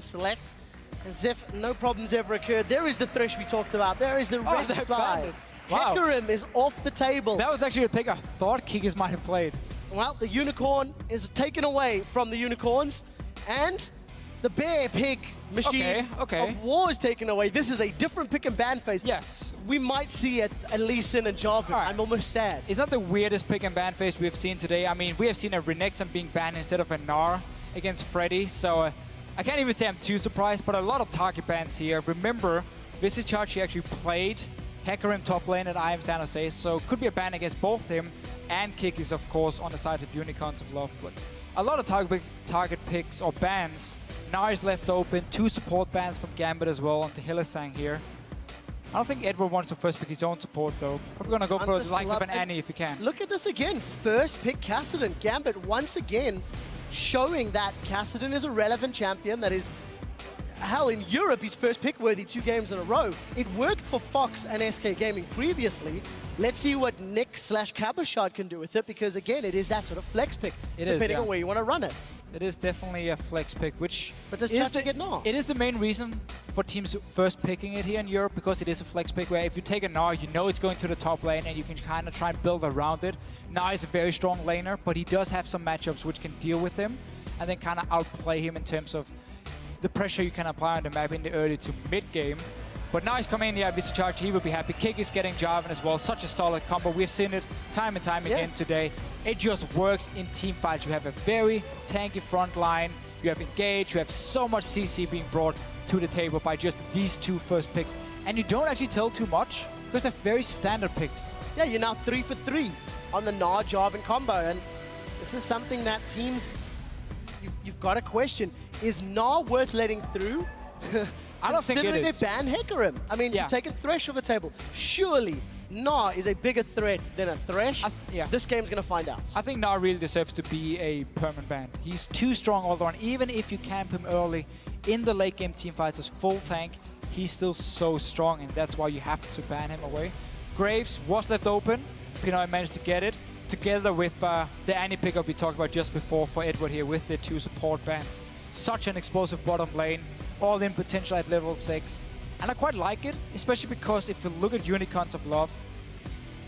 select. As if no problems ever occurred. There is the Thresh we talked about. There is the red side. Wow. Hecarim is off the table. That was actually a pick I thought Kikis might have played. Well, the unicorn is taken away from the unicorns, and the bear pig machine of war is taken away. This is a different pick and ban phase. Yes. We might see it at Lee Sin and Jarvan. Right. I'm almost sad. Is that the weirdest pick and ban phase we've seen today? I mean, we have seen a Renekton being banned instead of a Gnar against Freddy, so I can't even say I'm too surprised, but a lot of target bans here. Remember, Visicharchi actually played Hecarim top lane at IM San Jose, so could be a ban against both him and Kikis, of course, on the sides of Unicorns of Love. But a lot of target picks or bans. Gnar is left open, 2 support bans from Gambit as well onto Hylissang here. I don't think Edward wants to first pick his own support though. Probably gonna go for the likes of an Annie if he can. Look at this again, first pick Kassadin. Gambit once again showing that Kassadin is a relevant champion that is, hell, in Europe, he's first pick worthy 2 games in a row. It worked for Fox and SK Gaming previously. Let's see what Nick/Kabashard can do with it, because again, it is that sort of flex pick, depending on where you want to run it. It is definitely a flex pick, which but does Chachi get Gnar? It is the main reason for teams first picking it here in Europe, because it is a flex pick where if you take a Gnar, you know it's going to the top lane and you can kind of try and build around it. Gnar is a very strong laner, but he does have some matchups which can deal with him and then kind of outplay him in terms of the pressure you can apply on the map in the early to mid game. But now he's coming in here, Visicharchi, he will be happy. Kik is getting Jarvan as well, such a solid combo. We've seen it time and time again today. It just works in team fights. You have a very tanky front line, you have engage, you have so much CC being brought to the table by just these 2 first picks. And you don't actually tell too much, because they're very standard picks. Yeah, you're now 3 for 3 on the Gnar Jarvan combo, and this is something that teams, you've got to question. Is Gnar worth letting through? I don't think it is. They ban Hecarim. I mean, you've taken Thresh off the table. Surely, Gnar is a bigger threat than a Thresh. This game's going to find out. I think Gnar really deserves to be a permanent ban. He's too strong all around. Even if you camp him early in the late game team fights as full tank, he's still so strong, and that's why you have to ban him away. Graves was left open. Pinoy managed to get it, together with the Annie pickup we talked about just before for Edward here with the 2 support bans. Such an explosive bottom lane, all in potential at level 6. And I quite like it, especially because if you look at Unicorns of Love,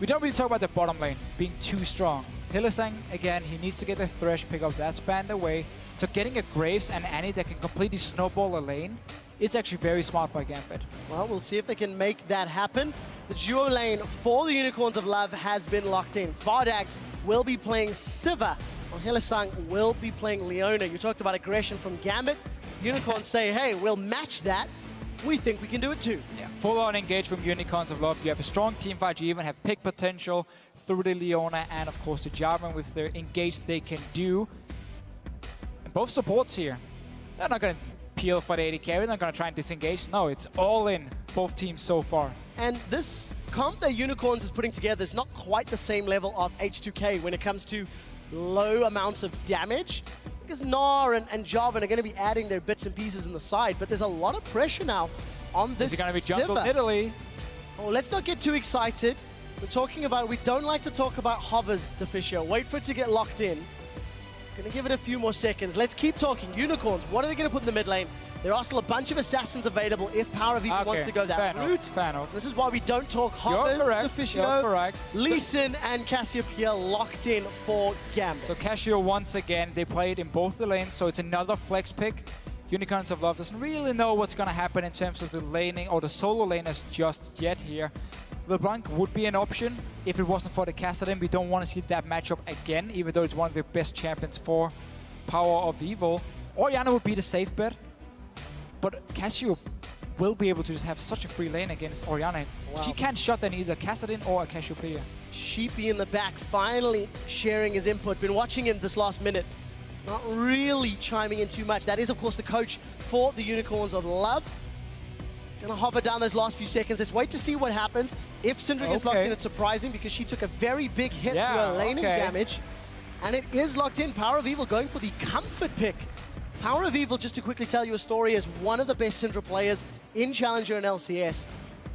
we don't really talk about the bottom lane being too strong. Hylissang, again, he needs to get the Thresh pickup, that's banned away. So getting a Graves and Annie that can completely snowball a lane, it's actually very smart by Gambit. Well, we'll see if they can make that happen. The duo lane for the Unicorns of Love has been locked in. VODS will be playing Sivir, while Hylissang will be playing Leona. You talked about aggression from Gambit. Unicorns say, hey, we'll match that. We think we can do it too. Yeah, full-on engage from Unicorns of Love. You have a strong team fight. You even have pick potential through the Leona and, of course, the Jarvan with their engage they can do. And both supports here. They're not going to peel for the 80 carry. They're not going to try and disengage. No, it's all in, both teams so far. And this comp that Unicorns is putting together is not quite the same level of H2K when it comes to low amounts of damage. Because Gnar and Jarvan are going to be adding their bits and pieces on the side, but there's a lot of pressure now on this. Is it going to be jungle in Italy? Oh, let's not get too excited. We're talking about, we don't like to talk about hovers, Deficio. Wait for it to get locked in. Going to give it a few more seconds. Let's keep talking. Unicorns, what are they going to put in the mid lane? There are still a bunch of assassins available if Power of Evil wants to go that route. Fair enough. This is why we don't talk hovers, Deficio. You're correct. Lee Sin and Cassiopeia locked in for Gambit. So Cassio, once again, they played in both the lanes, so it's another flex pick. Unicorns of Love doesn't really know what's going to happen in terms of the laning or the solo laners just yet here. LeBlanc would be an option if it wasn't for the Kassadin. We don't want to see that matchup again, even though it's one of the best champions for Power of Evil. Orianna would be the safe bet. But Cassio will be able to just have such a free lane against Orianna. Wow. She can't shut down either Kassadin or a Cassiopeia. Sheepy in the back, finally sharing his input. Been watching him this last minute. Not really chiming in too much. That is, of course, the coach for the Unicorns of Love. Gonna hover down those last few seconds. Let's wait to see what happens. If Syndra gets locked in, it's surprising because she took a very big hit to her laning damage. And it is locked in. Power of Evil going for the comfort pick. Power of Evil, just to quickly tell you a story, is one of the best Syndra players in Challenger and LCS.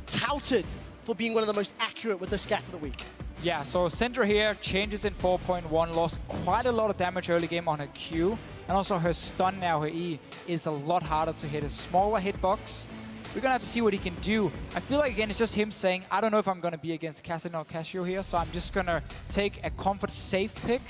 Touted for being one of the most accurate with the scat of the week. Yeah, so Syndra here changes in 4.1, lost quite a lot of damage early game on her Q. And also her stun now, her E, is a lot harder to hit. A smaller hitbox. We're going to have to see what he can do. I feel like, again, it's just him saying, I don't know if I'm going to be against Kassadin or Casio here, so I'm just going to take a comfort safe pick.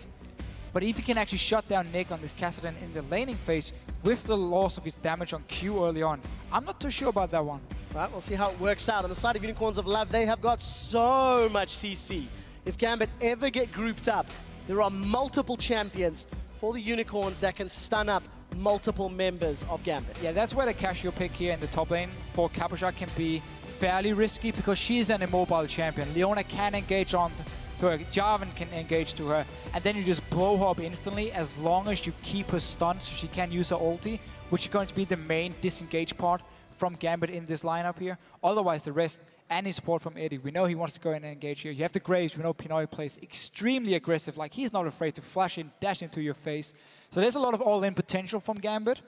But if he can actually shut down Nick on this Kassadin in the laning phase with the loss of his damage on Q early on, I'm not too sure about that one. Right, we'll see how it works out. On the side of Unicorns of Love, they have got so much CC. If Gambit ever get grouped up, there are multiple champions for the Unicorns that can stun up multiple members of Gambit. Yeah, that's where the Casio pick here in the top lane for Capuchat can be fairly risky because she's an immobile champion. Leona can engage on to her, Jarvan can engage to her, and then you just blow her up instantly as long as you keep her stunned so she can use her ulti, which is going to be the main disengage part from Gambit in this lineup here. Otherwise, the rest, any support from Eddie. We know he wants to go in and engage here. You have the Graves. We know Pinoy plays extremely aggressive. Like, he's not afraid to flash in, dash into your face. So there's a lot of all-in potential from Gambit,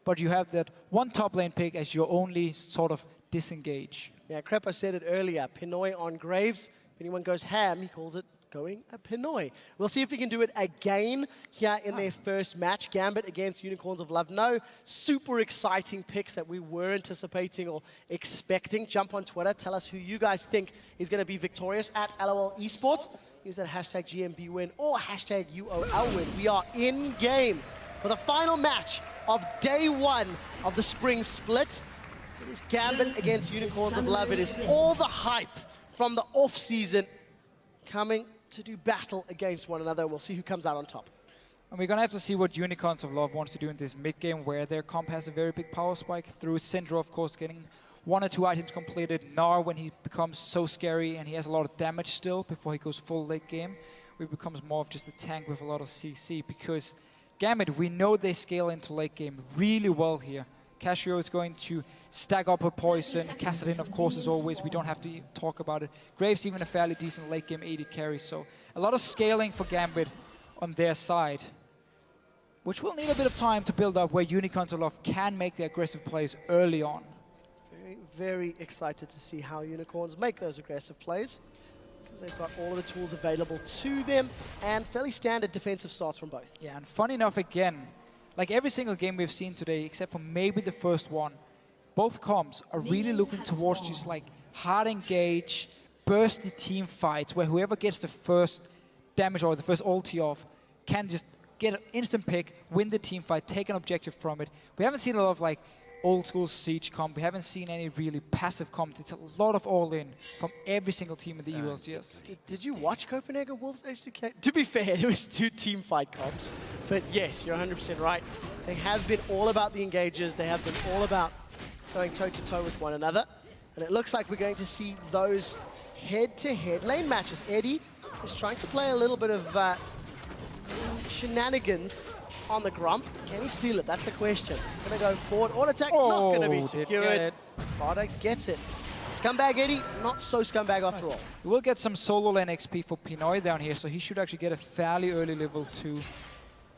but you have that one top lane pick as your only sort of disengage. Yeah, Crepo said it earlier. Pinoy on Graves. If anyone goes ham, he calls it going a Pinoy. We'll see if we can do it again here in their first match. Gambit against Unicorns of Love. No super exciting picks that we were anticipating or expecting. Jump on Twitter. Tell us who you guys think is going to be victorious at LOL Esports. Use that hashtag GMB win or hashtag UOL win. We are in game for the final match of day one of the spring split. It is Gambit against Unicorns of Love. It is all the hype from the off-season coming to do battle against one another, and we'll see who comes out on top. And we're going to have to see what Unicorns of Love wants to do in this mid-game, where their comp has a very big power spike through Syndra, of course, getting 1 or 2 items completed. Gnar, when he becomes so scary and he has a lot of damage still before he goes full late game, where he becomes more of just a tank with a lot of CC, because Gambit, we know they scale into late game really well here. Casio is going to stack up her poison. Kassadin, of course, as always. We don't have to talk about it. Graves even a fairly decent late game AD carry. So a lot of scaling for Gambit on their side, which will need a bit of time to build up, where Unicorns of Love can make the aggressive plays early on. Very, very excited to see how Unicorns make those aggressive plays, because they've got all of the tools available to them and fairly standard defensive starts from both. Yeah, and funny enough, again, like every single game we've seen today, except for maybe the first one, both comps are really looking towards just like hard engage, bursty team fights, where whoever gets the first damage or the first ulti off can just get an instant pick, win the team fight, take an objective from it. We haven't seen a lot of like old school Siege comp. We haven't seen any really passive comp. It's a lot of all-in from every single team in the ULCS. Did you watch Copenhagen Wolves H2K? To be fair, it was 2 team fight comps. But yes, you're 100% right. They have been all about the engages. They have been all about going toe-to-toe with one another. And it looks like we're going to see those head-to-head lane matches. Eddie is trying to play a little bit of shenanigans on the Grump. Can he steal it? That's the question. Gonna go forward. Auto attack, not gonna be secured. VODS gets it. Scumbag Eddie, not so scumbag after all. We will get some solo lane XP for Pinoy down here, so he should actually get a fairly early level 2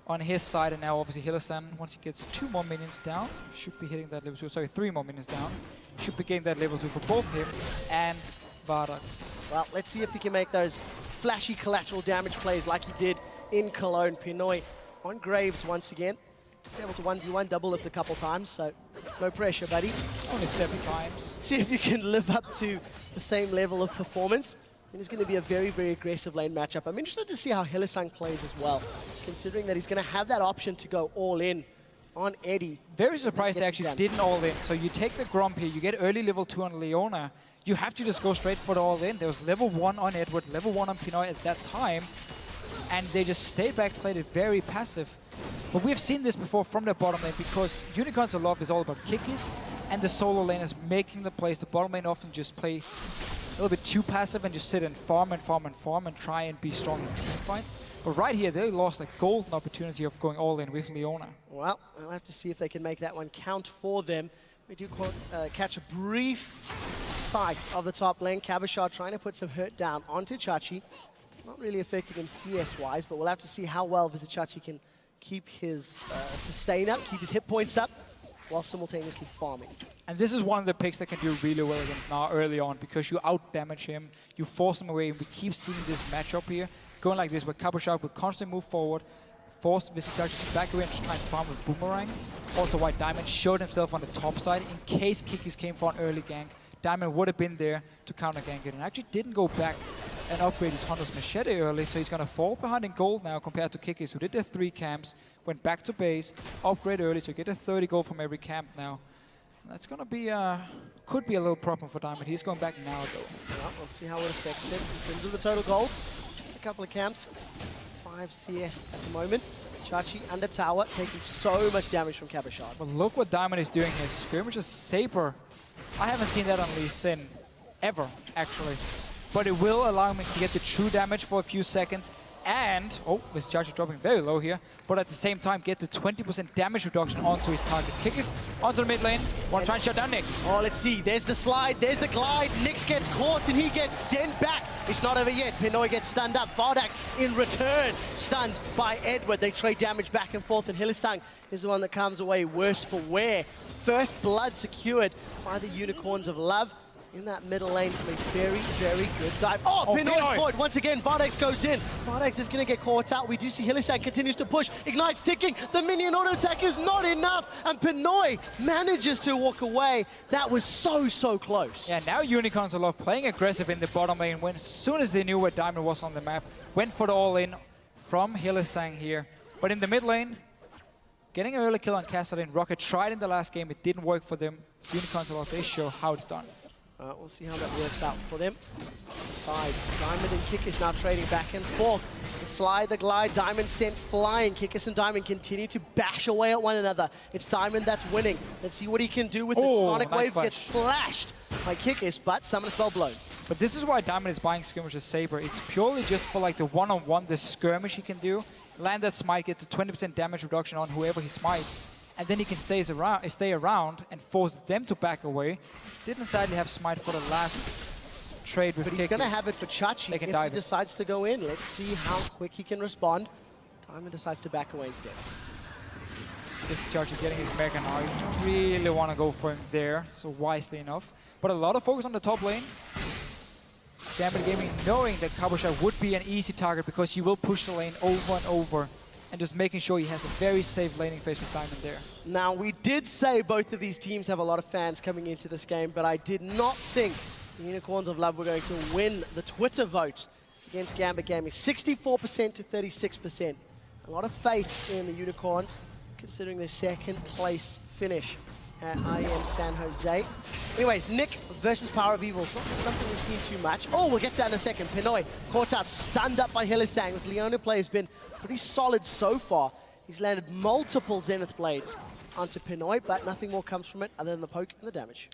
on his side. And now obviously Hillisan, once he gets 2 more minions down, should be hitting that level 2. Sorry, 3 more minions down. Should be getting that level 2 for both him and VODS. Well, let's see if he can make those flashy collateral damage plays like he did in Cologne. Pinoy on Graves once again. He's able to 1v1 double lift a couple times, so no pressure, buddy. Only 7 times. See if you can live up to the same level of performance. And it's going to be a very, very aggressive lane matchup. I'm interested to see how Hillisang plays as well, considering that he's going to have that option to go all in on Eddie. Very surprised they actually didn't all in. So you take the Grump here, you get early level 2 on Leona. You have to just go straight for the all in. There was level 1 on Edward, level 1 on Pinoy at that time. And they just stayed back, played it very passive. But we've seen this before from the bottom lane, because Unicorns of Love is all about kickies, and the solo lane is making the plays. The bottom lane often just play a little bit too passive and just sit and farm and farm and farm and try and be strong in team fights. But right here, they lost a golden opportunity of going all in with Leona. Well, I'll have to see if they can make that one count for them. We do catch a brief sight of the top lane. Cabochard trying to put some hurt down onto Chachi. Not really affecting him CS-wise, but we'll have to see how well Vizichachi can keep his sustain up, keep his hit points up, while simultaneously farming. And this is one of the picks that can do really well against Gnar early on, because you out-damage him, you force him away, and we keep seeing this matchup here going like this, where Cabochard will constantly move forward, forced Visitachi to back away and just try and farm with Boomerang. Also why Diamond showed himself on the top side in case Kikis came for an early gank. Diamond would have been there to counter gank it and actually didn't go back and upgrade his Hunter's Machete early, so he's going to fall behind in gold now compared to Kikis, who did their 3 camps, went back to base, upgrade early, so get a 30 gold from every camp now. That's going to be, could be a little problem for Diamond. He's going back now, though. Yeah, we'll see how it affects him in terms of the total gold. Just a couple of camps, 5 CS at the moment. Chachi under tower, taking so much damage from Cabochard. But look what Diamond is doing here. Skirmishes Saber. I haven't seen that on Lee Sin ever, actually. But it will allow me to get the true damage for a few seconds. And, oh, this charge is dropping very low here. But at the same time, get the 20% damage reduction onto his target. Kikis onto the mid lane. Want to try and shut down Nyx. Oh, let's see. There's the slide. There's the glide. Nyx gets caught and he gets sent back. It's not over yet. Pinoy gets stunned up. VODS in return stunned by Edward. They trade damage back and forth. And Hylissang is the one that comes away worse for wear. First blood secured by the Unicorns of Love. In that middle lane from a very, very good dive. Oh, Pinoy caught once again. VODS goes in. VODS is going to get caught out. We do see Hylissang continues to push. Ignite's ticking. The minion auto attack is not enough. And Pinoy manages to walk away. That was so, so close. Yeah, now Unicorns are Love playing aggressive in the bottom lane when as soon as they knew where Diamond was on the map, went for the all-in from Hylissang here. But in the mid lane, getting an early kill on Castellan. Rocket tried in the last game. It didn't work for them. Unicorns are Love, they show how it's done. We'll see how that works out for them. Side, Diamond and Kikis now trading back and forth. The slide, the glide, Diamond sent flying. Kikis and Diamond continue to bash away at one another. It's Diamond that's winning. Let's see what he can do with the Sonic Wave. Gets flashed by Kikis, but summon spell blown. But this is why Diamond is buying Skirmisher's Saber. It's purely just for like the one-on-one, the skirmish he can do. Land that smite, get the 20% damage reduction on whoever he smites. And then he can stay around and force them to back away. Didn't sadly have smite for the last trade with Kikis. But he's going to have it for Chachi if he decides to go in. Let's see how quick he can respond. Diamond decides to back away instead. This Chachi getting his Mega now. You don't really want to go for him there, so wisely enough. But a lot of focus on the top lane. Gambit Gaming knowing that Cabochard would be an easy target because he will push the lane over and over. And just making sure he has a very safe laning phase with Diamond there. Now, we did say both of these teams have a lot of fans coming into this game, but I did not think the Unicorns of Love were going to win the Twitter vote against Gambit Gaming. 64% to 36%. A lot of faith in the Unicorns, considering their second place finish at IM San Jose. Anyways, Nick versus Power of Evil. It's not something we've seen too much. Oh, we'll get to that in a second. Pinoy caught out, stunned up by Hylissang. This Leona play has been pretty solid so far. He's landed multiple Zenith Blades onto Pinoy, but nothing more comes from it other than the poke and the damage.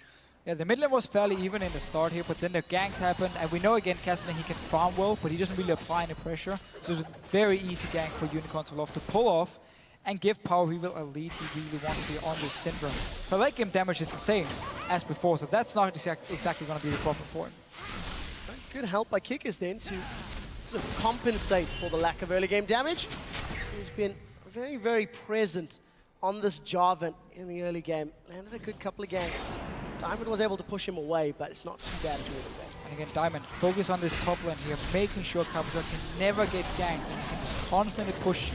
Yeah, the mid lane was fairly even in the start here, but then the ganks happened, and we know again Castellan he can farm well, but he doesn't really apply any pressure. So it's a very easy gank for Unicorns of Love to pull off and give Power of Evil a lead he really wants here on this Syndrome. Her late game damage is the same as before, so that's not exactly going to be the problem for him. Good help by Kikis then to sort of compensate for the lack of early game damage. He's been very, very present on this Jarvan in the early game. Landed a good couple of ganks. Diamond was able to push him away, but it's not too bad at all. And again, Diamond, focus on this top lane here, making sure Cabochard can never get ganked and he can just constantly push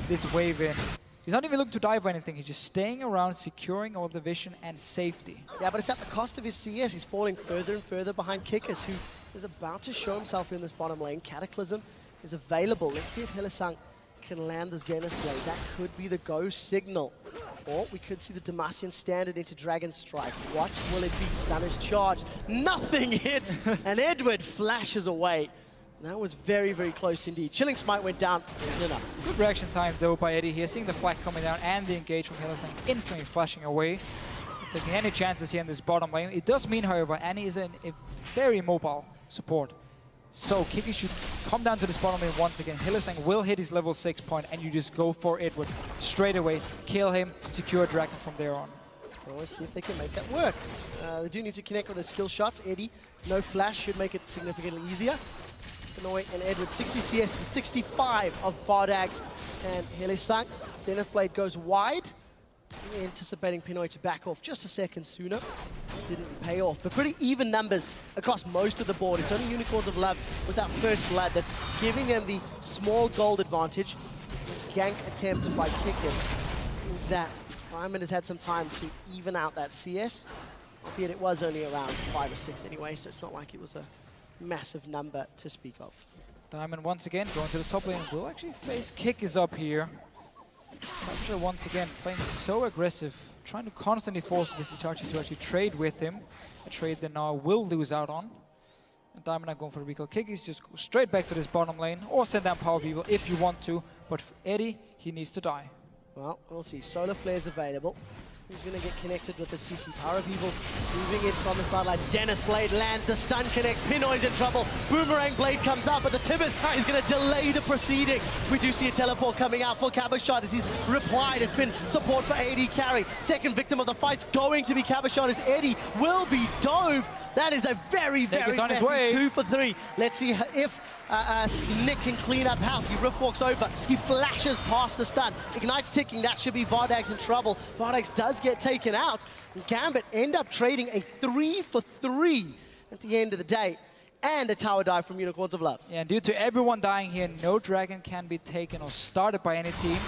this wave in. He's not even looking to dive or anything, he's just staying around, securing all the vision and safety. Yeah, but it's at the cost of his CS. He's falling further and further behind Kikis, who is about to show himself in this bottom lane. Cataclysm is available. Let's see if Hylissang can land the Zenith Blade. That could be the go signal. Or we could see the Demacian standard into Dragon Strike. What will it be? Stunner's charged. Nothing hits, and Edward flashes away. That was very, very close indeed. Chilling Smite went down. Enough. Good reaction time though by Eddie here, seeing the flag coming down and the engage from Hylissang instantly flashing away. Not taking any chances here in this bottom lane. It does mean, however, Annie is a very mobile support. So Kiki should come down to this bottom lane once again. Hylissang will hit his level 6 point and you just go for Edward straight away. Kill him, secure Dragon from there on. Well, let's see if they can make that work. They do need to connect with their skill shots. Eddie, no flash, should make it significantly easier. Pinoy and Edward, 60 CS to 65 of VODS and Hylissang. Zenith Blade goes wide. Anticipating Pinoy to back off just a second sooner. Didn't pay off, but pretty even numbers across most of the board. It's only Unicorns of Love with that first blood that's giving them the small gold advantage. gank attempt by Kickers means that Diamond has had some time to even out that CS, albeit it was only around 5 or 6 anyway, so it's not like it was a massive number to speak of. Diamond once again going to the top lane. Will actually face Kickers up here. Capture once again playing so aggressive, trying to constantly force Vizicachi to actually trade with him. A trade that now will lose out on. And Diamond are going for the recall. Kickers just go straight back to this bottom lane or send down Power of Evil if you want to. But for Eddie, he needs to die. Well, we'll see. Solar Flare's available. Who's going to get connected with the CC? Power of Evil moving in from the sideline. Zenith Blade lands, the stun connects, Pinoy's in trouble. Boomerang Blade comes out, but the Tibbers is going to delay the proceedings. We do see a teleport coming out for Cabochard as he's replied. It's been support for AD carry. Second victim of the fight's going to be Cabochard as Eddie will be dove. That is a very, very messy 2 for 3. Let's see if Nick can clean up house. He rift walks over. He flashes past the stun. Ignites ticking. That should be VODS in trouble. VODS does get taken out. And Gambit end up trading a 3 for 3 at the end of the day. And a tower dive from Unicorns of Love. Yeah, and due to everyone dying here, no dragon can be taken or started by any team.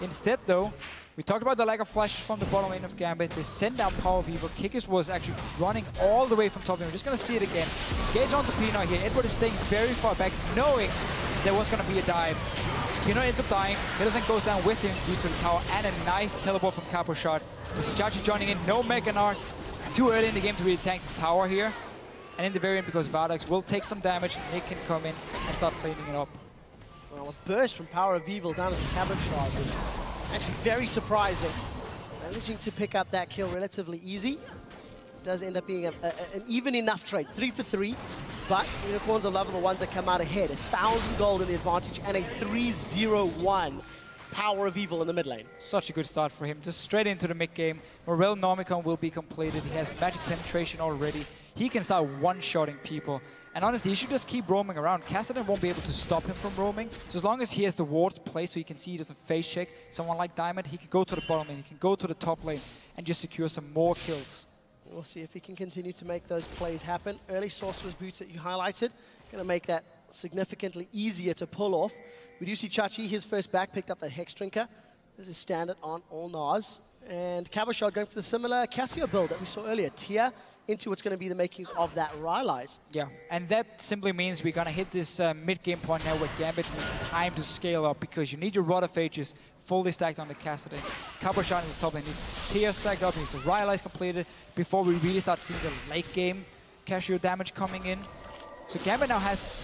Instead, though, we talked about the lack of flashes from the bottom lane of Gambit. They send down Power of Evil. Kickers was actually running all the way from top lane. We're just going to see it again. Gage onto Pinoy here. Edward is staying very far back, knowing there was going to be a dive. Pinoy ends up dying. Hiddleston goes down with him due to the tower. And a nice teleport from Cabochard. Vizicachi joining in. No Mega Narc. Too early in the game to really tank the tower here. And in the very end, because VODS will take some damage, Nick can come in and start cleaning it up. Well, a burst from Power of Evil down into Cabochard was actually very surprising. Managing to pick up that kill relatively easy. It does end up being an even enough trade. 3 for 3, but Unicorns of Love are the ones that come out ahead. 1,000 gold in the advantage and a 3-0-1 Power of Evil in the mid lane. Such a good start for him. Just straight into the mid game. Morel Nomicon will be completed. He has magic penetration already. He can start one-shotting people. And honestly, he should just keep roaming around. Kassadin won't be able to stop him from roaming. So as long as he has the wards placed so he can see he doesn't face check someone like Diamond, he can go to the bottom lane, he can go to the top lane and just secure some more kills. We'll see if he can continue to make those plays happen. Early Sorcerer's Boots that you highlighted, going to make that significantly easier to pull off. We do see Chachi, his first back, picked up that Hex Drinker. This is standard on all Nas. And Cabochard going for the similar Cassio build that we saw earlier. Tia into what's going to be the makings of that Rylai's. Yeah, and that simply means we're going to hit this mid-game point now where Gambit needs time to scale up because you need your Rod of Ages fully stacked on the Kassadin. Cabochard in the top lane needs Tia stacked up, needs the Rylai's completed before we really start seeing the late game Cassio damage coming in. So Gambit now has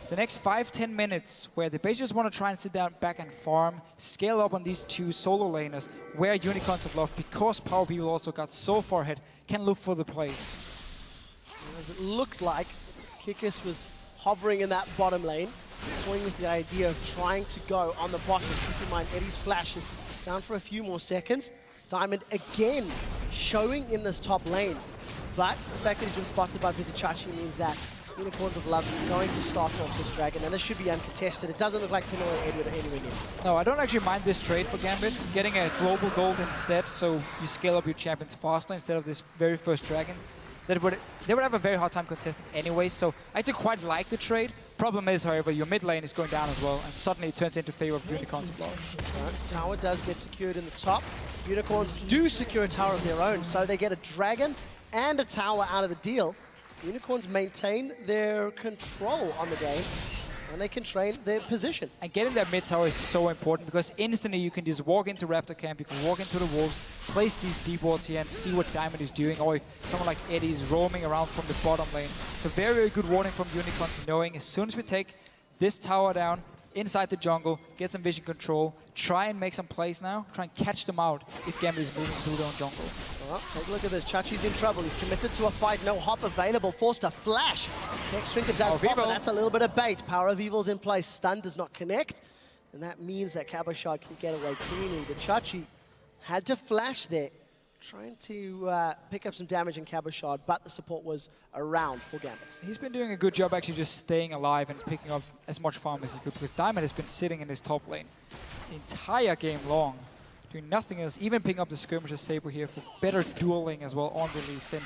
the next 5-10 minutes where they basically just want to try and sit down back and farm, scale up on these two solo laners where Unicorns of Love, because Power of Evil also got so far ahead, can look for the plays. As it looked like Kikis was hovering in that bottom lane, toying with the idea of trying to go on the bottom. Keep in mind, Eddie's flash is down for a few more seconds. Diamond again showing in this top lane, but the fact that he's been spotted by Vizicachi means that Unicorns of Love are going to start off this dragon, and this should be uncontested. It doesn't look like Pinoy or Edward are anywhere near. No, I don't actually mind this trade for Gambit. Getting a global gold instead, so you scale up your champions faster instead of this very first dragon. They would have a very hard time contesting anyway, so I actually quite like the trade. Problem is, however, your mid lane is going down as well, and suddenly it turns into favor of Unicorns of Love. Tower does get secured in the top. Unicorns do secure a tower of their own, so they get a dragon and a tower out of the deal. Unicorns maintain their control on the game, and they can train their position. And getting that mid tower is so important because instantly you can just walk into Raptor camp, you can walk into the Wolves, place these deep wards here and see what Diamond is doing, or if someone like Eddie is roaming around from the bottom lane. It's a very, very good warning from Unicorns, knowing as soon as we take this tower down, inside the jungle, get some vision control, try and make some plays now, try and catch them out if Gambit is moving through their own jungle. Well, take a look at this. Chachi's in trouble. He's committed to a fight. No hop available. Forced to flash. Next trinket does pop, but that's a little bit of bait. Power of Evil's in place. Stun does not connect. And that means that Cabochard can get away cleanly. But Chachi had to flash there, trying to pick up some damage in Cabochard, but the support was around for Gambit. He's been doing a good job actually just staying alive and picking up as much farm as he could, because Diamond has been sitting in his top lane the entire game long, doing nothing else, even picking up the Skirmisher Saber here for better dueling as well on release. And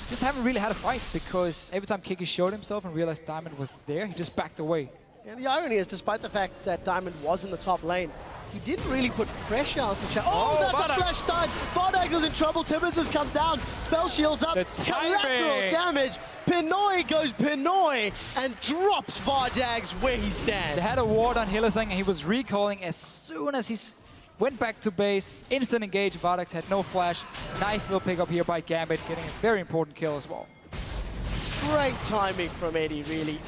just haven't really had a fight, because every time Kiki showed himself and realized Diamond was there, he just backed away. And the irony is, despite the fact that Diamond was in the top lane, he didn't really put pressure on the chat. Oh, That's VODS. a flash stun. VODS is in trouble. Tibbers has come down. Spell shields up. The Collateral timing. damage. Pinoy goes Pinoy and drops VODS where he stands. They had a ward on Hillesang and he was recalling as soon as he went back to base. Instant engage. VODS had no flash. Nice little pickup here by Gambit, getting a very important kill as well. Great timing from Eddie, really,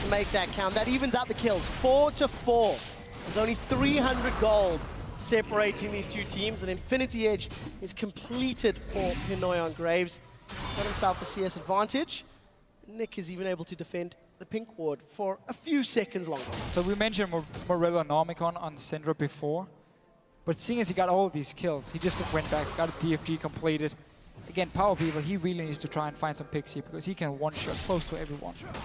to make that count. That evens out the kills, 4-4. There's only 300 gold separating these two teams. An Infinity Edge is completed for Pinoy on Graves. Got himself a CS advantage. Nick is even able to defend the pink ward for a few seconds longer. So we mentioned Morello Normicon on Syndra before, but seeing as he got all of these kills, he just went back, got a DFG completed. Again, Power People, he really needs to try and find some picks here because he can one-shot close to everyone. Let's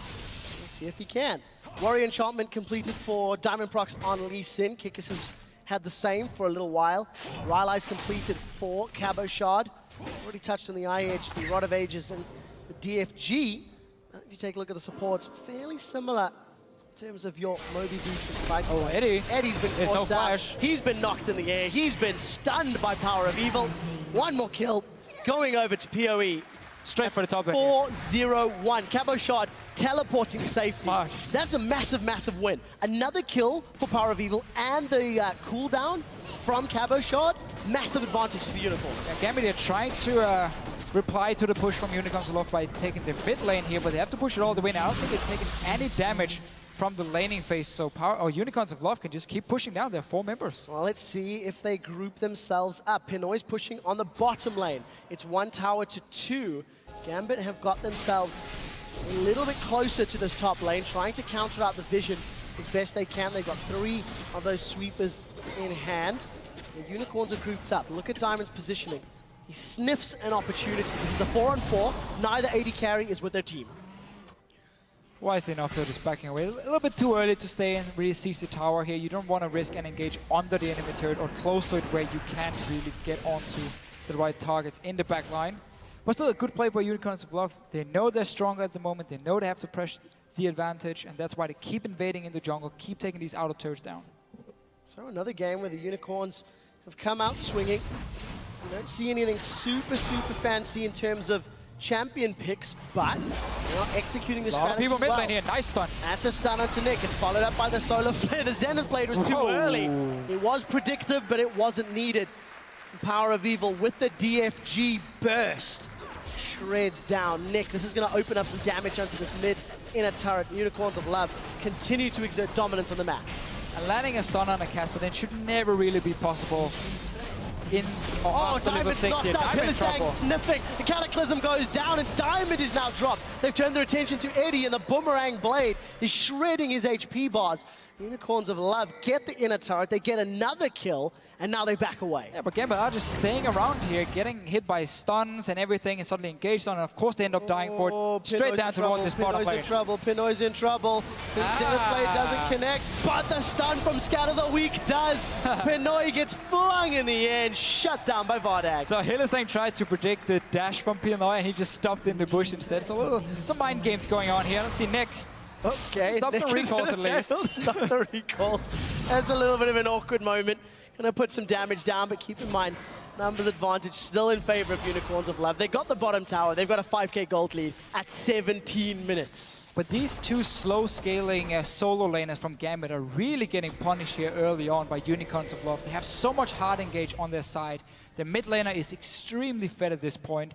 see if he can. Warrior Enchantment completed for Diamond Prox on Lee Sin. Kikis has had the same for a little while. Rylai's completed for Cabo Shard. Already touched on the Eye Edge, the Rod of Ages, and the DFG. If you take a look at the supports, fairly similar in terms of your Moby Boots and Spikes. Oh, Eddie. Eddie's been There's no caught out. flash. He's been knocked in the air. He's been stunned by Power of Evil. One more kill, going over to PoE. Straight for the top end. 4-0-1. Cabo Shard teleporting to safety. Smart. That's a massive, massive win. Another kill for Power of Evil and the cooldown from Cabo Shard. Massive advantage to the Unicorns. Yeah, Gambit are trying to reply to the push from Unicorns Aloft by taking the mid lane here, but they have to push it all the way now. I don't think they're taking any damage from the laning phase, so Unicorns of Love can just keep pushing down. There are 4 members. Well, let's see if they group themselves up. Pinoy's pushing on the bottom lane. It's 1 tower to 2. Gambit have got themselves a little bit closer to this top lane, trying to counter out the vision as best they can. They've got 3 of those sweepers in hand. The Unicorns are grouped up. Look at Diamond's positioning. He sniffs an opportunity. This is a 4-on-4. Neither AD carry is with their team. Wisely enough, they're just backing away. A little bit too early to stay and really seize the tower here. You don't want to risk and engage under the enemy turret or close to it where you can't really get onto the right targets in the back line. But still a good play by Unicorns of Love. They know they're stronger at the moment. They know they have to press the advantage, and that's why they keep invading in the jungle, keep taking these outer turrets down. So another game where the Unicorns have come out swinging. You don't see anything super fancy in terms of champion picks, but they're not executing the strategy people mid well. lane here, nice stun. That's a stun onto Nick. It's followed up by the Solar Flare. The Zenith Blade was too early. It was predictive, but it wasn't needed. Power of Evil with the DFG burst. Shreds down Nick. This is going to open up some damage onto this mid inner turret. Unicorns of Love continue to exert dominance on the map. And landing a stun on a Castellan should never really be possible. Diamond's knocked up. Hillesang sniffing. The Cataclysm goes down and Diamond is now dropped. They've turned their attention to Eddie, and the Boomerang Blade is shredding his HP bars. Unicorns of Love get the inner turret. They get another kill, and now they back away. Yeah, but Gambit are just staying around here, getting hit by stuns and everything, and suddenly engaged on, and of course they end up dying for it. Straight down towards this bottom lane. Pinoy's in trouble. The Zenith Blade doesn't connect, but the stun from Scatter the Weak does. Pinoy gets flung in the air and shut down by VODS. So Hillesang tried to predict the dash from Pinoy, and he just stopped in the bush instead. So some mind games going on here. Let's see Nick. Okay, stop the recalls at least. Stop the recalls. That's a little bit of an awkward moment. Gonna put some damage down, but keep in mind, numbers advantage still in favor of Unicorns of Love. They got the bottom tower. They've got a 5k gold lead at 17 minutes. But these 2 slow-scaling solo laners from Gambit are really getting punished here early on by Unicorns of Love. They have so much hard engage on their side. The mid laner is extremely fed at this point.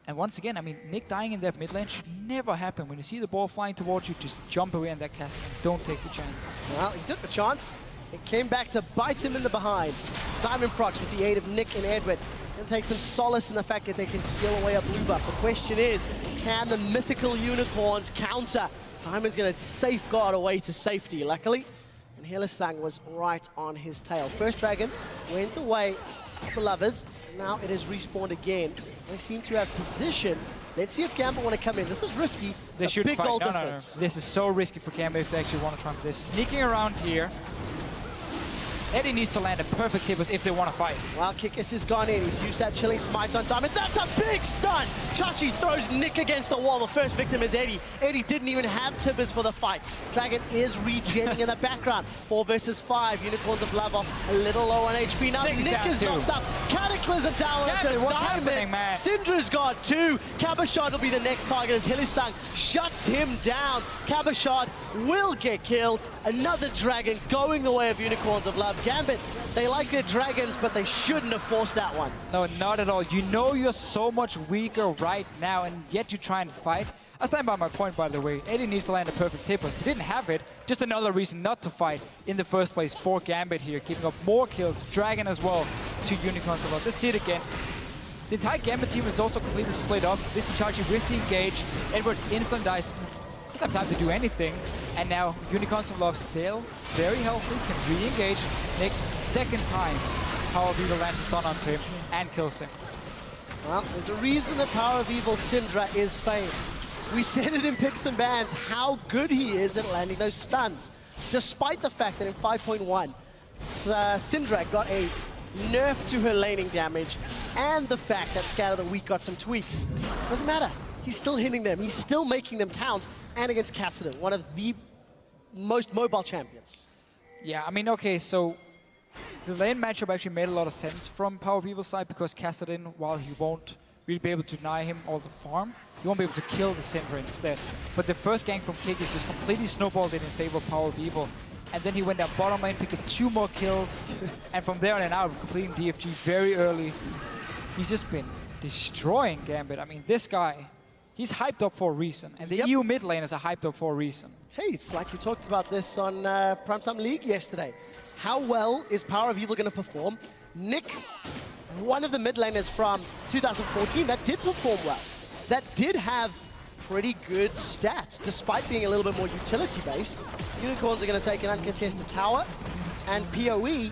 And once again, I mean, Nick dying in that mid lane should never happen. When you see the ball flying towards you, just jump away in that castle and don't take the chance. Well, he took the chance. It came back to bite him in the behind. Diamond Prox with the aid of Nick and Edward. Gonna take some solace in the fact that they can steal away a blue buff. The question is, can the mythical Unicorns counter? Diamond's gonna safeguard away to safety, luckily. And Hillesang was right on his tail. First dragon went the way of the lovers. Now it has respawned again. They seem to have position. Let's see if Gambit want to come in. This is risky. They should big fight. goal No. difference. This is so risky for Gambit if they actually want to try. They're sneaking around here. Eddie needs to land a perfect tippers if they want to fight. Well, Kikis has gone in. He's used that chilling smite on Diamond. That's a big stun! Chachi throws Nick against the wall. The first victim is Eddie. Eddie didn't even have tippers for the fight. Dragon is regenning in the background. 4 versus 5. Unicorns of Love off a little low on HP. Now Nick is knocked up. Cataclysm down onto what's Diamond. happening, man? Syndra's got 2. Kabashad will be the next target as Hillisang shuts him down. Kabashad will get killed. Another dragon going the way of Unicorns of Love. Gambit, they like their dragons, but they shouldn't have forced that one. No, not at all. You know you're so much weaker right now, and yet you try and fight. I stand by my point, by the way. Eddie needs to land a perfect tippers. He didn't have it. Just another reason not to fight in the first place for Gambit here, giving up more kills. Dragon as well to Unicorns of Love. Let's see it again. The entire Gambit team is also completely split up. This is Chachi with the engage. Edward instant dies. Doesn't have time to do anything. And now Unicorns of Love still very healthy, can re-engage. Nick, second time, Power of Evil lands a stun onto him and kills him. Well, there's a reason that Power of Evil Syndra is famed. We said it in Picks and Bans how good he is at landing those stuns. Despite the fact that in 5.1, Syndra got a nerf to her laning damage, and the fact that Scatter the Weak got some tweaks. Doesn't matter. He's still hitting them. He's still making them count. And against Kassadin, one of the most mobile champions. Yeah, I mean, okay, so the lane matchup actually made a lot of sense from Power of Evil's side because Kassadin, while he won't really be able to deny him all the farm, he won't be able to kill the Syndra instead. But the first gank from Kikis just completely snowballed it in favor of Power of Evil. And then he went down bottom lane, picked up 2 more kills. And from there on and out, completing DFG very early. He's just been destroying Gambit. I mean, this guy, he's hyped up for a reason. And the EU mid laners are hyped up for a reason. Hey, it's like you talked about this on Primetime League yesterday. How well is Power of Evil going to perform? Nick, one of the mid laners from 2014 that did perform well, that did have pretty good stats, despite being a little bit more utility-based. Unicorns are going to take an uncontested tower, and PoE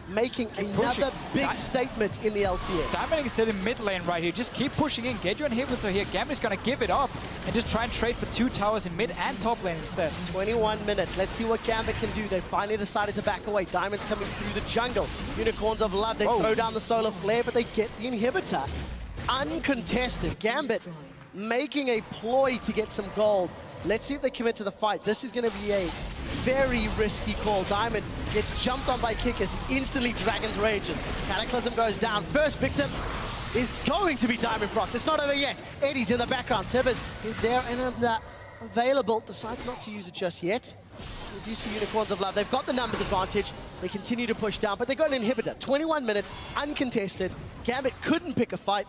making another big statement in the LCS. Diamond is sitting mid lane right here. Just keep pushing in. Get your inhibitor here. Gambit's going to give it up and just try and trade for 2 towers in mid and top lane instead. 21 minutes. Let's see what Gambit can do. They finally decided to back away. Diamond's coming through the jungle. Unicorns of Love. They throw down the solar flare, but they get the inhibitor. Uncontested. Gambit making a ploy to get some gold. Let's see if they commit to the fight. This is going to be a very risky call. Diamond gets jumped on by Kikis. He instantly Dragon's Rages. Cataclysm goes down. First victim is going to be Diamond Prox. It's not over yet. Eddie's in the background. Tibbers is there and available. Decides not to use it just yet. We do see Unicorns of Love. They've got the numbers advantage. They continue to push down, but they got an inhibitor. 21 minutes, uncontested. Gambit couldn't pick a fight.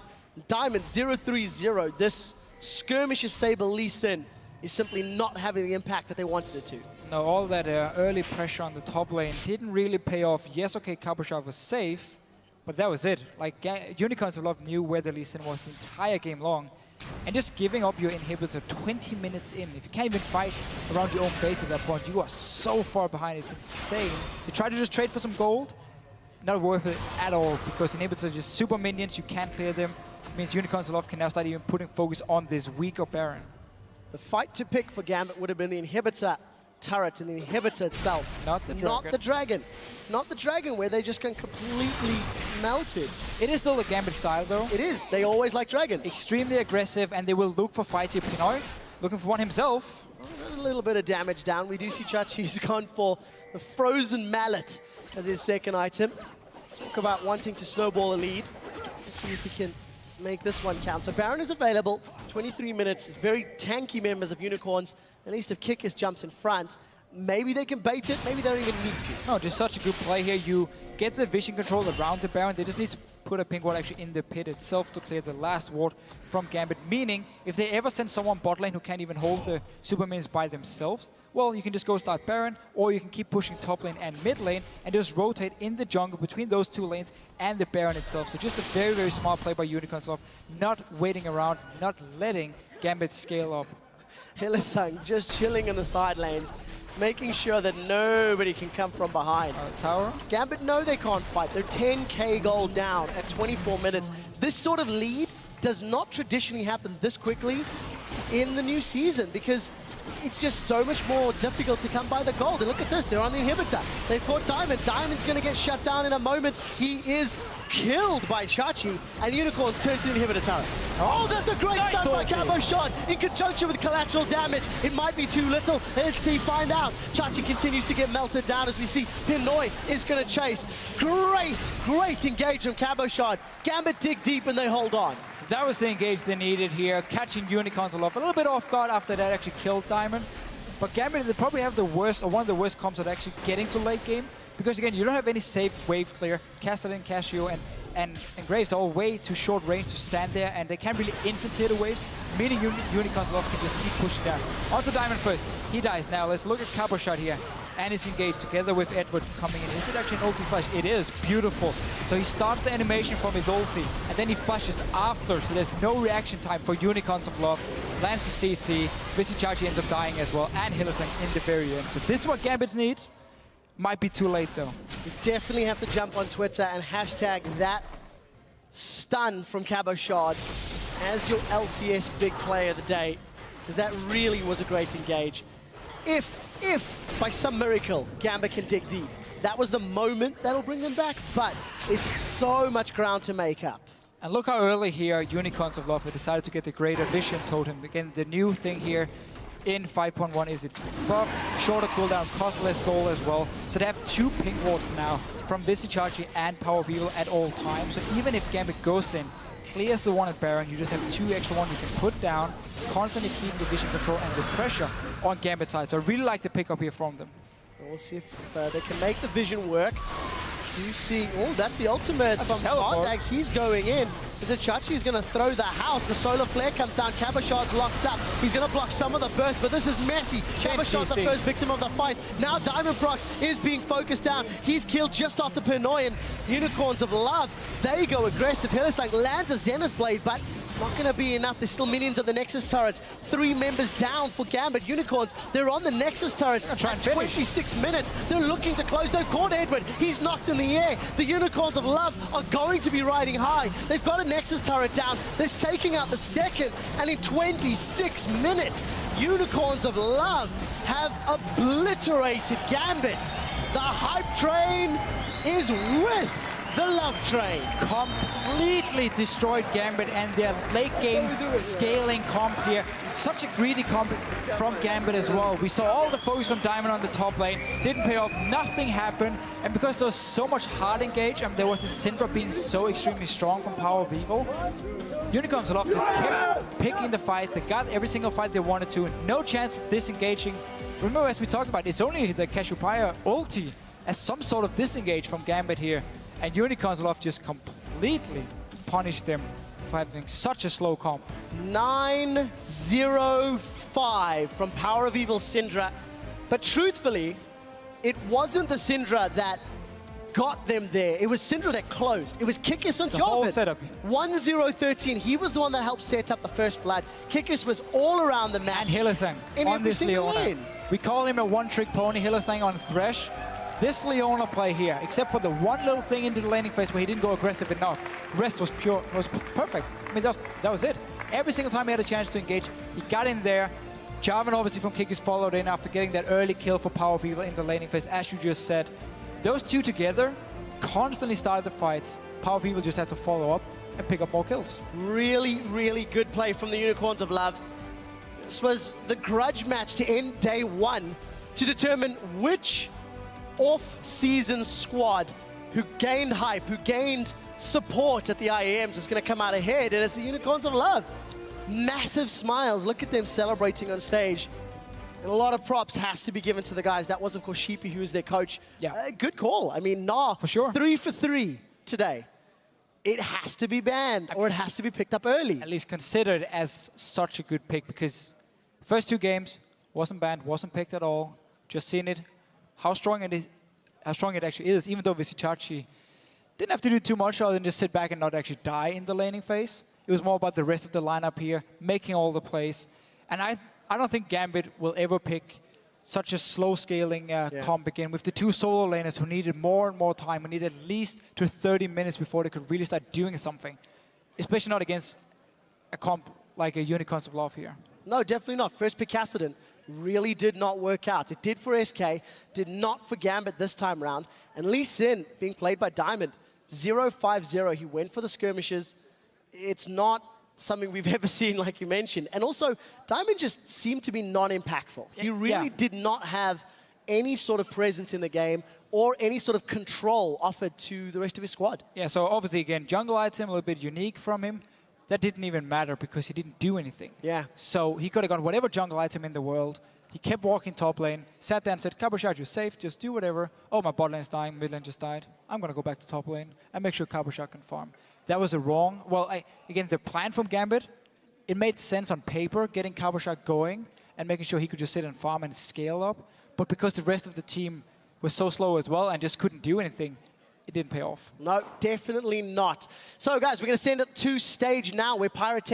Diamond 0-3-0. This skirmish of Saber Lee Sin is simply not having the impact that they wanted it to. No, all that early pressure on the top lane didn't really pay off. Yes, okay, Kabashad was safe, but that was it. Like, Unicorns of Love knew where the Lee Sin was the entire game long. And just giving up your inhibitor 20 minutes in, if you can't even fight around your own base at that point, you are so far behind, it's insane. You try to just trade for some gold, not worth it at all, because inhibitors are just super minions, you can't clear them. It means Unicorns of Love can now start even putting focus on this weaker Baron. The fight to pick for Gambit would have been the inhibitor turret and the inhibitor itself. Not the dragon. Not the dragon. Not the dragon where they just get completely melted. It is still the Gambit style though. It is. They always like dragons. Extremely aggressive, and they will look for fights here. Pinoy looking for one himself. A little bit of damage down. We do see Chachi's gone for the Frozen Mallet as his second item. Talk about wanting to snowball a lead. Let's see if he can make this one count. So Baron is available. 23 minutes. It's very tanky members of Unicorns. At least if Kikis jumps in front, maybe they can bait it. Maybe they don't even need to. No, just such a good play here. You get the vision control around the Baron. They just need to put a pink ward actually in the pit itself to clear the last ward from Gambit. Meaning, if they ever send someone bot lane who can't even hold the super minions by themselves, well, you can just go start Baron, or you can keep pushing top lane and mid lane and just rotate in the jungle between those 2 lanes and the Baron itself. So just a very, very smart play by Unicorns of Love, not waiting around, not letting Gambit scale up. Hillisang just chilling in the side lanes, making sure that nobody can come from behind. Tower? Gambit know they can't fight. They're 10k gold down at 24 minutes. This sort of lead does not traditionally happen this quickly in the new season, because it's just so much more difficult to come by the gold. And look at this, they're on the inhibitor. They've caught Diamond. Diamond's going to get shut down in a moment. He is killed by Chachi, and Unicorns turn to the inhibitor turret. Oh, that's a great stun by Cabo Shot in conjunction with collateral damage. It might be too little. Let's see, find out. Chachi continues to get melted down as we see Pinoy is going to chase. Great engage from Cabo Shot. Gambit dig deep and they hold on. That was the engage they needed here, catching Unicorns a little bit off guard after that actually killed Diamond. But Gambit, they probably have the worst, or one of the worst comps at actually getting to late game. Because again, you don't have any safe wave clear. Castellan, Casio, and Graves are all way too short range to stand there, and they can't really instant clear the waves, meaning Unicorns can just keep pushing down. Onto Diamond first. He dies now. Let's look at Cabo Shot here. And it's engaged together with Edward coming in. Is it actually an ulti flash? It is. Beautiful. So he starts the animation from his ulti, and then he flashes after, so there's no reaction time for Unicorns of Love. Lands the CC. Visichachi ends up dying as well, and Hillesang in the very end. So this is what Gambit needs. Might be too late, though. You definitely have to jump on Twitter and hashtag that stun from Cabo Shot as your LCS big player of the day, because that really was a great engage. If by some miracle Gambit can dig deep, that was the moment that'll bring them back, but it's so much ground to make up. And look how early here Unicorns of Love have decided to get the Greater Vision Totem. Again, the new thing here in 5.1 is it's buff, shorter cooldown, cost less gold as well. So they have 2 ping wards now from Visichachi and Power of Evil at all times. So even if Gambit goes in, clears the one at Baron, you just have 2 extra ones you can put down, constantly keep the vision control and the pressure on Gambit side. So I really like the pickup here from them. We'll see if they can make the vision work. You see, oh, that's the ultimate from Ardax. He's going in. Chachi's going to throw the house. The solar flare comes down. Cabo Shot's locked up. He's going to block some of the burst, but this is messy. Cabo Shot's the first victim of the fight. Now Diamond Prox is being focused down. He's killed just after Pinoy, and Unicorns of Love, they go aggressive. Hillesang lands a Zenith Blade, but it's not going to be enough. There's still minions of the Nexus turrets. 3 members down for Gambit. Unicorns, they're on the Nexus turrets. At 26 minutes, they're looking to close. They've caught Edward. He's knocked in the air. The Unicorns of Love are going to be riding high. They've got a Nexus turret down. They're taking out the second. And in 26 minutes, Unicorns of Love have obliterated Gambit. The hype train is with the love train. Completely destroyed Gambit and their late game scaling comp here. Such a greedy comp from Gambit as well. We saw all the focus from Diamond on the top lane. Didn't pay off, nothing happened. And because there was so much hard engage, and there was the Syndra being so extremely strong from Power of Evil, Unicorns of Love just kept picking the fights. They got every single fight they wanted to. No chance of disengaging. Remember, as we talked about, it's only the Cassiopeia ulti as some sort of disengage from Gambit here. And Unicorns of Love just completely punished them for having such a slow comp. 9-0-5 from Power of Evil Syndra. But truthfully, it wasn't the Syndra that got them there. It was Syndra that closed. It was Kikis on top of it. Setup. 1-0-13. He was the one that helped set up the first blood. Kikis was all around the map. And Hillesang on this Leona. We call him a one-trick pony, Hillesang on Thresh. This Leona play here, except for the one little thing into the laning phase where he didn't go aggressive enough, the rest was pure, was perfect. I mean, that was it. Every single time he had a chance to engage, he got in there. Jarvan obviously from Kikis followed in after getting that early kill for Power of Evil in the laning phase, as you just said. Those two together constantly started the fights. Power of Evil just had to follow up and pick up more kills. Really, really good play from the Unicorns of Love. This was the grudge match to end day 1 to determine which off-season squad who gained hype, who gained support at the IEMs is going to come out ahead, and it's the Unicorns of Love. Massive smiles. Look at them celebrating on stage. And a lot of props has to be given to the guys. That was, of course, Sheepy, who is their coach. Yeah. Good call. I mean, nah, for sure. 3 for 3 today. It has to be banned, or it has to be picked up early. At least considered as such a good pick, because first 2 games wasn't banned, wasn't picked at all. Just seen it. How strong it actually is, even though Visichachi didn't have to do too much other than just sit back and not actually die in the laning phase. It was more about the rest of the lineup here, making all the plays. And I don't think Gambit will ever pick such a slow scaling comp again with the 2 solo laners who needed more and more time, who needed at least to 30 minutes before they could really start doing something. Especially not against a comp like a Unicorns of Love here. No, definitely not. First pick Cassidy. really did not work out. It did for SK, did not for Gambit this time round. And Lee Sin, being played by Diamond, 0-5-0. He went for the skirmishes. It's not something we've ever seen, like you mentioned. And also, Diamond just seemed to be non-impactful. He really did not have any sort of presence in the game or any sort of control offered to the rest of his squad. Yeah, so obviously, again, jungle item, a little bit unique from him. That didn't even matter because he didn't do anything. Yeah. So he could have got whatever jungle item in the world. He kept walking top lane, sat there and said, Cabochard, you're safe, just do whatever. Oh, my bot lane's dying, mid lane just died. I'm going to go back to top lane and make sure Cabochard can farm. That was a wrong. Well, again, the plan from Gambit, it made sense on paper, getting Cabochard going and making sure he could just sit and farm and scale up. But because the rest of the team was so slow as well and just couldn't do anything, it didn't pay off. No, definitely not. So, guys, we're going to send it to stage now where Pyrotech